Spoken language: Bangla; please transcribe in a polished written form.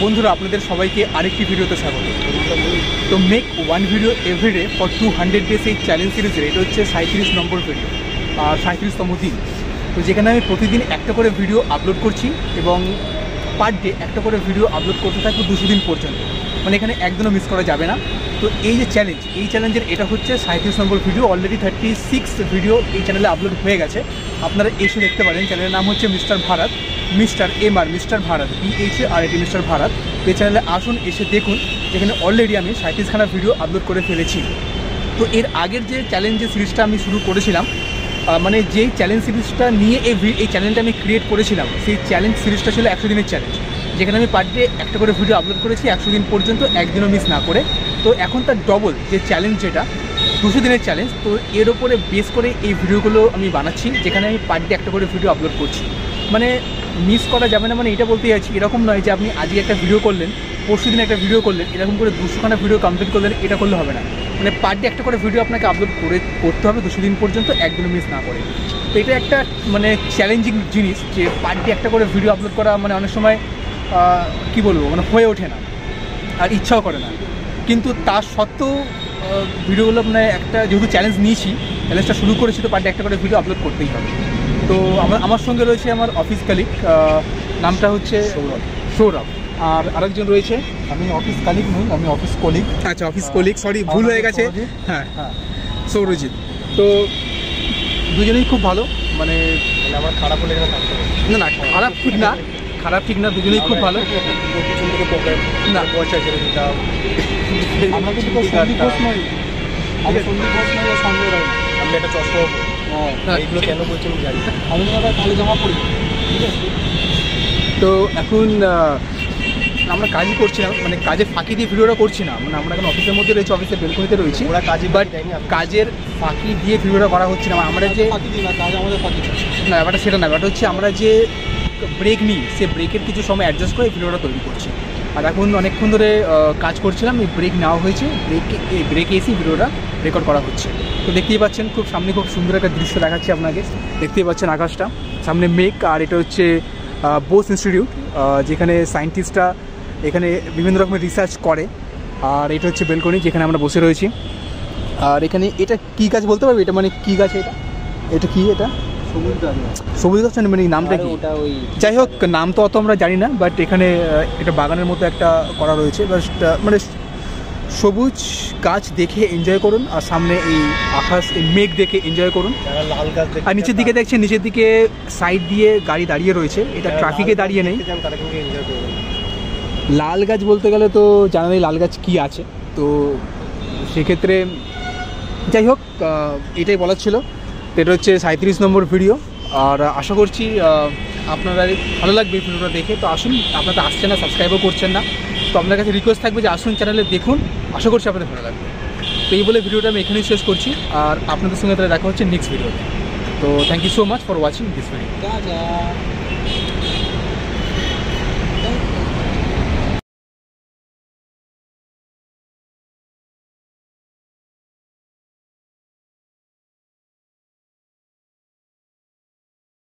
বন্ধুরা আপনাদের সবাইকে আরেকটি ভিডিওতে স্বাগত। তো make one video every day for 200 days এই চ্যালেঞ্জ সিরিজের এটা হচ্ছে 37 নম্বর ভিডিও আর 37তম দিন। তো যেখানে আমি প্রতিদিন একটা করে ভিডিও আপলোড করছি এবং পার ডে একটা করে ভিডিও আপলোড করতে থাকবো 200 দিন পর্যন্ত, মানে এখানে একদিনও মিস করা যাবে না। তো এই যে চ্যালেঞ্জ, এই চ্যালেঞ্জের এটা হচ্ছে 37 নম্বর ভিডিও। অলরেডি 36 ভিডিও এই চ্যানেলে আপলোড হয়ে গেছে, আপনারা এসে দেখতে পারেন। চ্যানেলের নাম হচ্ছে mister Bharat, mister MR mister Bharat, BHARAT mister Bharat. এই চ্যানেলে আসুন, এসে দেখুন, যেখানে অলরেডি আমি 37খানা ভিডিও আপলোড করে ফেলেছি। তো এর আগের যে চ্যালেঞ্জের সিরিজটা আমি শুরু করেছিলাম, মানে যেই চ্যালেঞ্জ সিরিজটা নিয়ে এই চ্যানেলটা আমি ক্রিয়েট করেছিলাম, সেই চ্যালেঞ্জ সিরিজটা ছিল 100 দিনের চ্যালেঞ্জ, যেখানে আমি পার ডে একটা করে ভিডিও আপলোড করেছি 100 দিন পর্যন্ত, একদিনও মিস না করে। তো এখন তার ডবল যে চ্যালেঞ্জ, যেটা 200 দিনের চ্যালেঞ্জ, তো এর ওপরে বেস করে এই ভিডিওগুলো আমি বানাচ্ছি, যেখানে আমি পার ডে একটা করে ভিডিও আপলোড করছি। মানে মিস করা যাবে না, মানে এটা বলতে চাইছি, এরকম নয় যে আপনি আজকে একটা ভিডিও করলেন, পরশু দিন একটা ভিডিও করলেন, এরকম করে 200খানা ভিডিও কমপ্লিট করলেন, এটা করলে হবে না। মানে পার ডে একটা করে ভিডিও আপনাকে আপলোড করতে হবে 200 দিন পর্যন্ত, একদিনও মিস না করে। তো এটা একটা মানে চ্যালেঞ্জিং জিনিস, যে পার ডে একটা করে ভিডিও আপলোড করা মানে অনেক সময় কী বলবো, মানে হয়ে ওঠে না আর ইচ্ছাও করে না। কিন্তু তার সত্ত্বেও ভিডিওগুলো মানে একটা যেহেতু চ্যালেঞ্জ নিয়েছি, চ্যালেঞ্জটা শুরু করেছি, তো পার ডে একটা করে ভিডিও আপলোড করতেই হবে। তো আমার সঙ্গে রয়েছে আমার অফিস কালিগ, নামটা হচ্ছে সৌরভ, আর আরেকজন রয়েছে। আমি অফিস কালিগ নই, আমি অফিস কলিগ। আচ্ছা, অফিস কলিগ, সরি ভুল হয়ে গেছে। হ্যাঁ, সৌরজিৎ। তো দুজনেই খুব ভালো, মানে আমার খারাপ হলে এখানে থাকতে হবে না, খারাপ ঠিক না, দুজনেই খুব ভালো। পিছন থেকে প্রবলেম না, পয়সা ছেড়ে দিতাম। আমরা কিন্তু সন্দীপ ঘোষ নই, আমি সন্দীপ ঘোষ নই, সঞ্জয় রায়। আমি একটা চশমা, এইগুলো কেন বলছি আমি জানি। আমি দাদা কালো জামা পরি, ঠিক আছে। তো এখন আমরা কাজই করছিলাম, মানে কাজের ফাঁকি দিয়ে ভিডিওটা করছি না, মানে আমরা এখন অফিসের মধ্যে রয়েছি, অফিসের বেলকনিতে রয়েছি, ওরা কাজে বাট কাজের ফাঁকি দিয়ে ভিডিওটা করা হচ্ছে না। আমরা যে ফাঁকি দিই না, কাজ আমাদের ফাঁকি না, ব্যাপারটা সেটা না, ব্যাপারটা হচ্ছে আমরা যে ব্রেক নিই, সে ব্রেকের কিছু সময় অ্যাডজাস্ট করে ভিডিওটা তৈরি করছি। আর এখন অনেকক্ষণ ধরে কাজ করছিলাম, এই ব্রেক নেওয়া হয়েছে, ব্রেকে এসে ভিডিওটা রেকর্ড করা হচ্ছে। তো দেখতেই পাচ্ছেন, খুব সামনে খুব সুন্দর একটা দৃশ্য দেখাচ্ছি আপনাকে। দেখতেই পাচ্ছেন আকাশটা, সামনে মেঘ, আর এটা হচ্ছে বোস ইনস্টিটিউট, যেখানে সায়েন্টিস্টরা এখানে বিভিন্ন রকমের রিসার্চ করে। আর এটা হচ্ছে বেলকনি, যেখানে আমরা বসে রয়েছি। আর এখানে এটা কী গাছ বলতে পারবে, এটা মানে কী গাছ, এটা কি, এটা সবুজ গাছ, মানে নামটা কি? যাই হোক, নাম তো অত আমরা জানি না, বাট এখানে একটা বাগানের মতো একটা করা রয়েছে। মানে সবুজ গাছ দেখে এনজয় করুন, আর সামনে এই আকাশ, এই মেঘ দেখে এনজয় করুন। আর নিচের দিকে দেখছেন, নিচের দিকে সাইড দিয়ে গাড়ি দাঁড়িয়ে রয়েছে, এটা ট্রাফিকে দাঁড়িয়ে নেই। লাল গাছ বলতে গেলে তো জানা নেই লাল গাছ কী আছে, তো সেক্ষেত্রে যাই হোক, এটাই বলার ছিল। এটা হচ্ছে 37 নম্বর ভিডিও, আর আশা করছি আপনারা ভালো লাগবে ভিডিওটা দেখে। তো আসুন, আপনারা আসছেন না, সাবস্ক্রাইবও করছেন না, তো আপনার কাছে রিকোয়েস্ট থাকবে যে আসুন চ্যানেলে দেখুন, আশা করছি আপনাদের ভালো লাগবে। তো এই বলে ভিডিওটা আমি এখানেই শেষ করছি, আর আপনাদের সঙ্গে তাহলে দেখা হচ্ছে নেক্সট ভিডিওতে। তো thank you so much for watching this video.